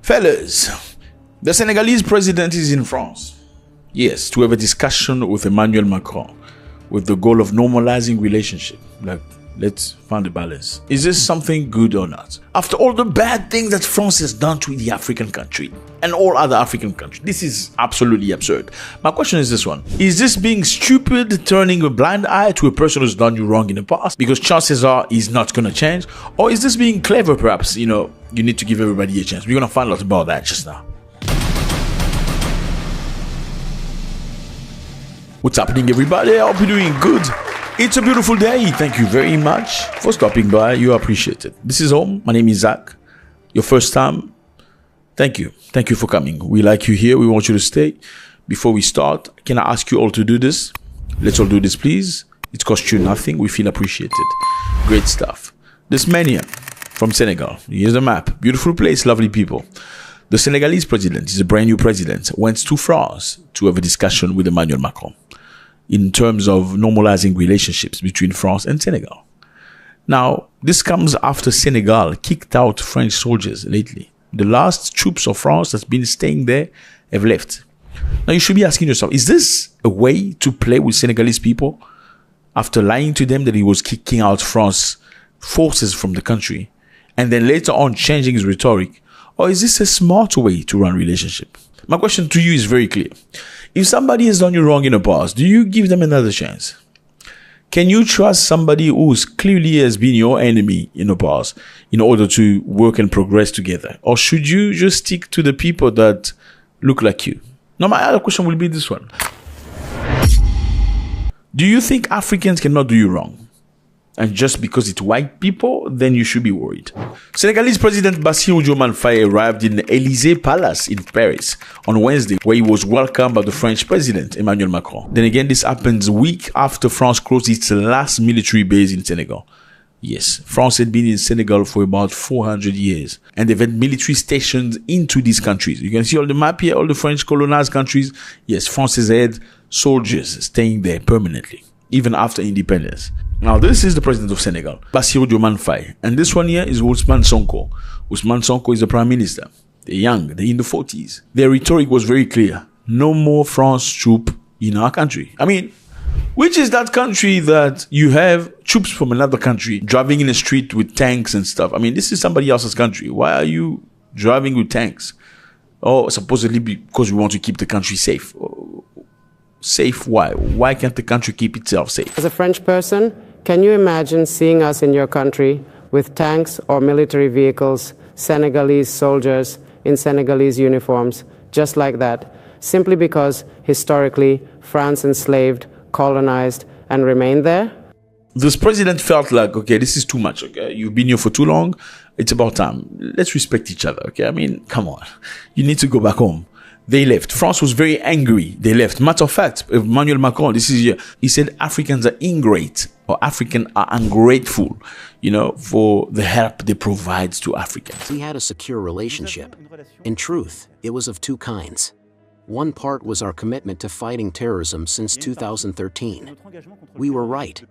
Fellas, the Senegalese president is in France. Yes, to have a discussion with Emmanuel Macron with the goal of normalizing relationship. Like, let's find a balance. Is this something good or not? After all the bad things that France has done to the African country and all other African countries, this is absolutely absurd. My question is this one. Is this being stupid, turning a blind eye to a person who's done you wrong in the past because chances are he's not going to change? Or is this being clever perhaps? You know, you need to give everybody a chance. We're going to find out about that just now. What's happening, everybody? I hope you're doing good. It's a beautiful day. Thank you very much for stopping by. You appreciate it. This is home. My name is Zach. Your first time. Thank you. Thank you for coming. We like you here. We want you to stay. Before we start, can I ask you all to do this? Let's all do this, please. It costs you nothing. We feel appreciated. Great stuff. This mania from Senegal. Here's the map. Beautiful place, lovely people. The Senegalese president is a brand new president. Went to France to have a discussion with Emmanuel Macron in terms of normalizing relationships between France and Senegal. Now, this comes after Senegal kicked out French soldiers lately. The last troops of France that's been staying there have left. Now, you should be asking yourself, is this a way to play with Senegalese people? After lying to them that he was kicking out France forces from the country, and then later on changing his rhetoric, or is this a smart way to run relationship? My question to you is very clear. If somebody has done you wrong in the past, do you give them another chance? Can you trust somebody who's clearly has been your enemy in the past in order to work and progress together? Or should you just stick to the people that look like you? Now, my other question will be this one. Do you think Africans cannot do you wrong? And just because it's white people, then you should be worried. Senegalese President Bassirou Diomaye Faye arrived in the Élysée Palace in Paris on Wednesday, where he was welcomed by the French President Emmanuel Macron. Then again, this happens a week after France closed its last military base in Senegal. Yes, France had been in Senegal for about 400 years, and they've had military stations into these countries. You can see on the map here, all the French colonized countries. Yes, France has had soldiers staying there permanently, even after independence. Now, this is the president of Senegal, Bassirou Diomaye Faye. And this one here is Ousmane Sonko. Ousmane Sonko is the prime minister. They're young, they're in the 40s. Their rhetoric was very clear. No more France troops in our country. I mean, which is that country that you have troops from another country driving in the street with tanks and stuff? I mean, this is somebody else's country. Why are you driving with tanks? Oh, supposedly because we want to keep the country safe. Safe why? Why can't the country keep itself safe? As a French person, can you imagine seeing us in your country with tanks or military vehicles, Senegalese soldiers in Senegalese uniforms, just like that, simply because historically France enslaved, colonized, and remained there? This president felt like, okay, this is too much, okay? You've been here for too long. It's about time. Let's respect each other, okay? I mean, come on. You need to go back home. They left. France was very angry. They left. Matter of fact, Emmanuel Macron, this is here. He said Africans are ingrate, or Africans are ungrateful, you know, for the help they provide to Africans. We had a secure relationship. In truth, it was of two kinds. One part was our commitment to fighting terrorism since 2013. We were right.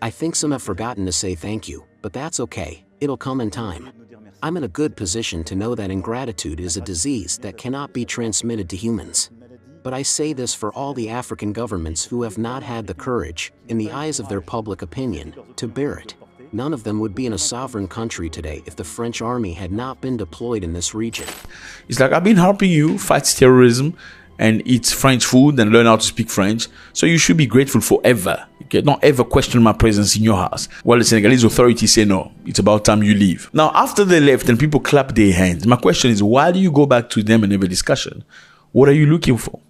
I think some have forgotten to say thank you, but that's okay. It'll come in time. I'm in a good position to know that ingratitude is a disease that cannot be transmitted to humans. But I say this for all the African governments who have not had the courage, in the eyes of their public opinion, to bear it. None of them would be in a sovereign country today if the French army had not been deployed in this region. It's like, I've been helping you fight terrorism and eat French food and learn how to speak French, so you should be grateful forever. Okay? Don't ever question my presence in your house. Well, the Senegalese authorities say no, it's about time you leave. Now, after they left and people clap their hands, my question is, why do you go back to them and have a discussion? What are you looking for?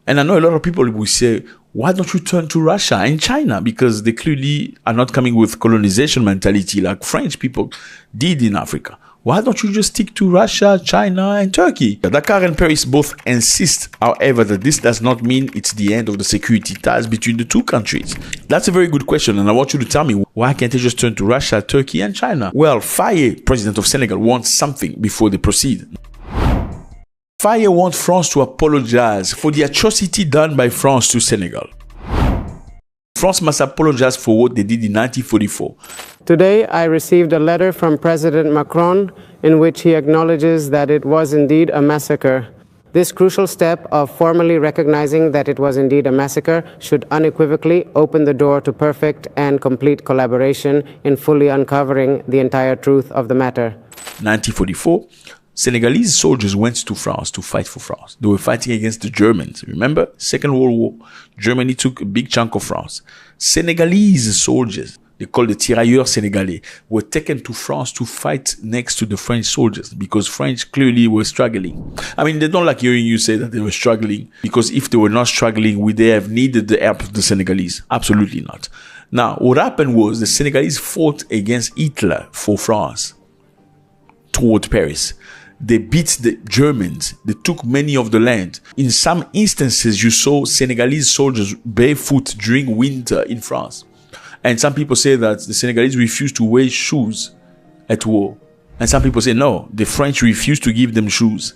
And I know a lot of people will say, why don't you turn to Russia and China? Because they clearly are not coming with colonization mentality like French people did in Africa. Why don't you just stick to Russia, China, and Turkey? Dakar and Paris both insist, however, that this does not mean it's the end of the security ties between the two countries. That's a very good question, and I want you to tell me, why can't they just turn to Russia, Turkey, and China? Well, Faye, president of Senegal, wants something before they proceed. Faye wants France to apologize for the atrocity done by France to Senegal. France must apologize for what they did in 1944. Today, I received a letter from President Macron in which he acknowledges that it was indeed a massacre. This crucial step of formally recognizing that it was indeed a massacre should unequivocally open the door to perfect and complete collaboration in fully uncovering the entire truth of the matter. 1944, Senegalese soldiers went to France to fight for France. They were fighting against the Germans. Remember? Second World War. Germany took a big chunk of France. Senegalese soldiers, they called the tirailleurs sénégalais, were taken to France to fight next to the French soldiers because French clearly were struggling. I mean, they don't like hearing you say that they were struggling, because if they were not struggling, would they have needed the help of the Senegalese? Absolutely not. Now, what happened was the Senegalese fought against Hitler for France toward Paris. They beat the Germans. They took many of the land. In some instances, you saw Senegalese soldiers barefoot during winter in France. And some people say that the Senegalese refused to wear shoes at war. And some people say, no, the French refused to give them shoes.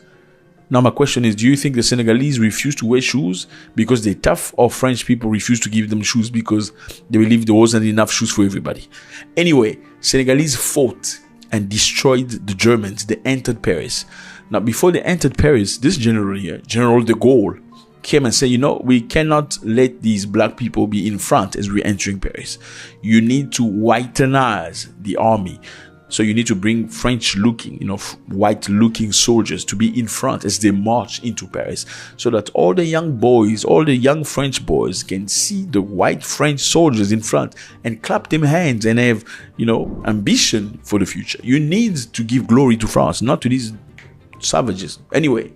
Now, my question is, do you think the Senegalese refuse to wear shoes because they're tough, or French people refuse to give them shoes because they believe there wasn't enough shoes for everybody? Anyway, Senegalese fought and destroyed the Germans. They entered Paris. Now, before they entered Paris, this general here, General de Gaulle, came and said, we cannot let these black people be in front as we're entering Paris. You need to whitenize the army. So you need to bring French-looking, white-looking soldiers to be in front as they march into Paris, so that all the young boys, all the young French boys can see the white French soldiers in front and clap them hands and have, ambition for the future. You need to give glory to France, not to these savages. Anyway,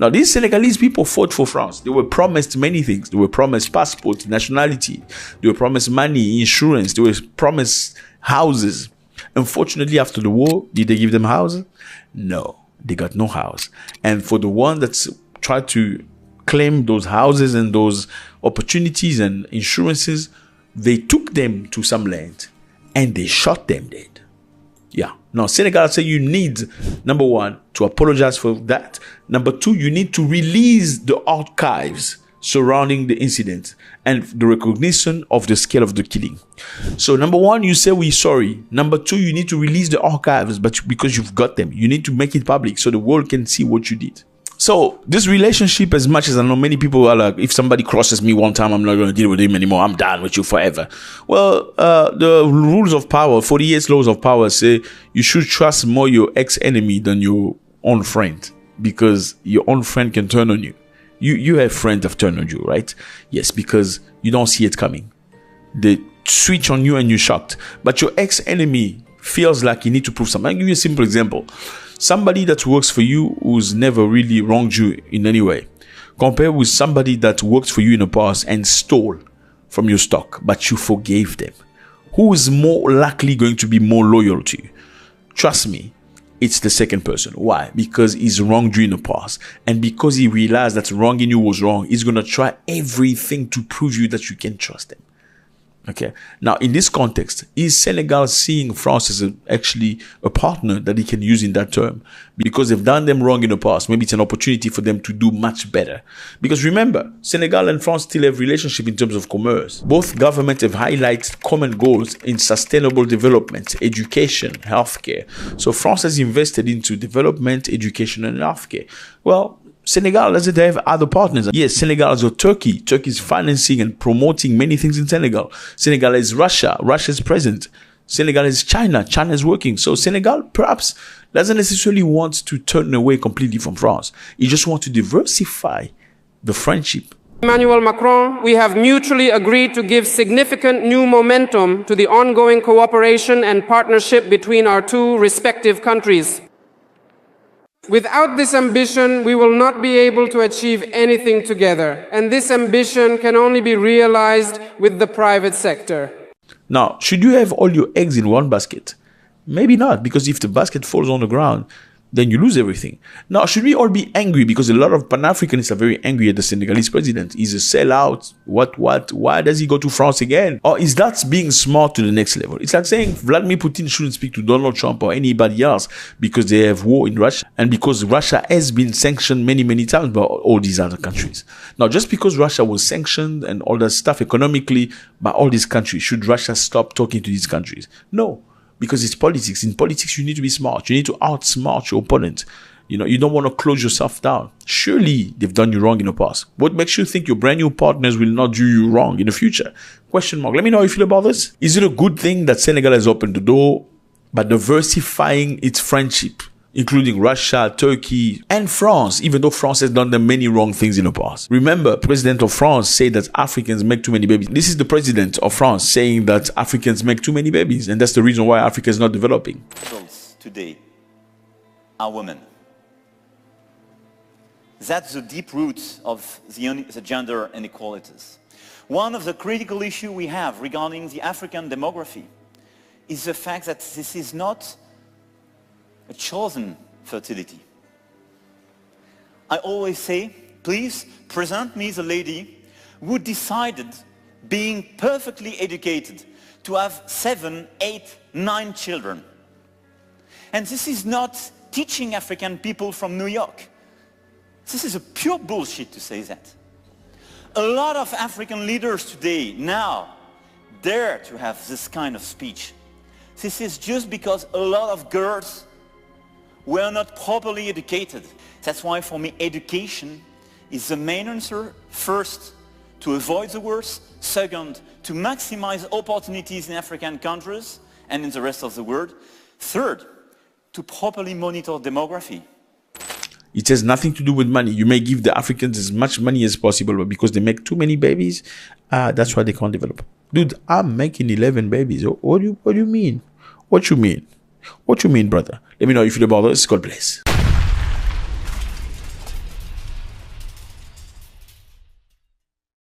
now these Senegalese people fought for France. They were promised many things. They were promised passport, nationality. They were promised money, insurance. They were promised houses. Unfortunately, after the war, did they give them houses? No, they got no house. And for the one that's tried to claim those houses and those opportunities and insurances, they took them to some land and they shot them dead. Yeah. Now, Senegal say you need, number one, to apologize for that. Number two, you need to release the archives surrounding the incident and the recognition of the scale of the killing. So number one, you say we're sorry. Number two, you need to release the archives, but because you've got them, you need to make it public so the world can see what you did. So this relationship, as much as I know many people are like, if somebody crosses me one time, I'm not going to deal with him anymore. I'm done with you forever. Well, the rules of power, 48 laws of power say you should trust more your ex-enemy than your own friend, because your own friend can turn on you. You have friends that turn on you, right? Yes, because you don't see it coming. They switch on you and you're shocked. But your ex-enemy feels like you need to prove something. I'll give you a simple example. Somebody that works for you who's never really wronged you in any way, compared with somebody that worked for you in the past and stole from your stock, but you forgave them. Who is more likely going to be more loyal to you? Trust me, it's the second person. Why? Because he's wronged you in the past. And because he realized that wronging you was wrong, he's going to try everything to prove you that you can trust him. Okay. Now, in this context, is Senegal seeing France as actually a partner that he can use in that term? Because they've done them wrong in the past. Maybe it's an opportunity for them to do much better. Because remember, Senegal and France still have relationship in terms of commerce. Both governments have highlighted common goals in sustainable development, education, healthcare. So France has invested into development, education, and healthcare. Well, Senegal doesn't have other partners. Yes, Senegal is Turkey. Turkey is financing and promoting many things in Senegal. Senegal is Russia. Russia is present. Senegal is China. China is working. So Senegal perhaps doesn't necessarily want to turn away completely from France. He just wants to diversify the friendship. Emmanuel Macron, we have mutually agreed to give significant new momentum to the ongoing cooperation and partnership between our two respective countries. Without this ambition, we will not be able to achieve anything together. And this ambition can only be realized with the private sector. Now, should you have all your eggs in one basket? Maybe not, because if the basket falls on the ground, then you lose everything. Now, should we all be angry? Because a lot of Pan-Africanists are very angry at the Senegalese president. He's a sellout. What? Why does he go to France again? Or is that being smart to the next level? It's like saying Vladimir Putin shouldn't speak to Donald Trump or anybody else because they have war in Russia and because Russia has been sanctioned many, many times by all these other countries. Now, just because Russia was sanctioned and all that stuff economically by all these countries, should Russia stop talking to these countries? No. Because it's politics. In politics, you need to be smart. You need to outsmart your opponent. You know, you don't want to close yourself down. Surely they've done you wrong in the past. What makes you think your brand new partners will not do you wrong in the future? Question mark. Let me know how you feel about this. Is it a good thing that Senegal has opened the door by diversifying its friendship, including Russia, Turkey, and France, even though France has done the many wrong things in the past? Remember, President of France said that Africans make too many babies. This is the President of France saying that Africans make too many babies, and that's the reason why Africa is not developing. Adults today are women. That's the deep root of the gender inequalities. One of the critical issues we have regarding the African demography is the fact that this is not a chosen fertility. I always say, please present me the lady who decided, being perfectly educated, to have 7, 8, 9 children. And this is not teaching African people from New York. This is a pure bullshit to say that. A lot of African leaders today now dare to have this kind of speech. This is just because a lot of girls were not properly educated. That's why for me education is the main answer. First, to avoid the worst. Second, to maximize opportunities in African countries and in the rest of the world. Third, to properly monitor demography. It has nothing to do with money. You may give the Africans as much money as possible, but because they make too many babies, that's why they can't develop. Dude, I'm making 11 babies. What do you mean? What you mean? What you mean, brother? Let me know if you feel about this. God bless.